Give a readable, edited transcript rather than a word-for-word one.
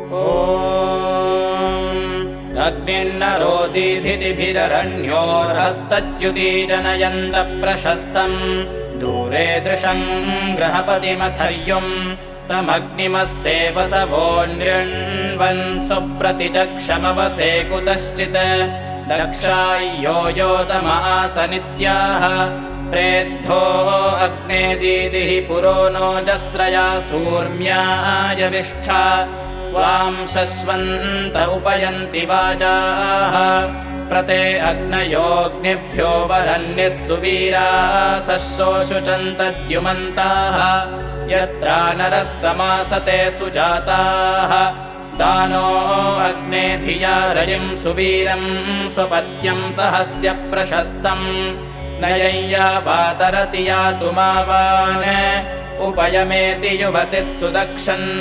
अग्निर्नरोदीधिभिररण्योर्हस्तच्युती जनयन्त प्रशस्तम् दूरे दृशम् ग्रहपतिमथर्युम् तमग्निमस्ते वसवोऽन्यण्वन् सुप्रतिचक्षमवसे कुतश्चित् लक्षाय्यो योतमास नित्याः प्रेद्धो अग्ने दीदिः पुरो नोजस्रया सूर्म्याय विष्ठा त्वां शश्वन्त उपयन्ति वाजाः प्रते अग्नयोऽग्निभ्यो वरन्यः सुवीरासशोषुचन्तद्युमन्ताः यत्रा नरः समासते सुजाताः दानो अग्ने धिया रजिं सुवीरं स्वपत्यं सहस्य प्रशस्तम् नयय्या वातरति यातुमावान् उपयमेति युवतिः सुदक्षन्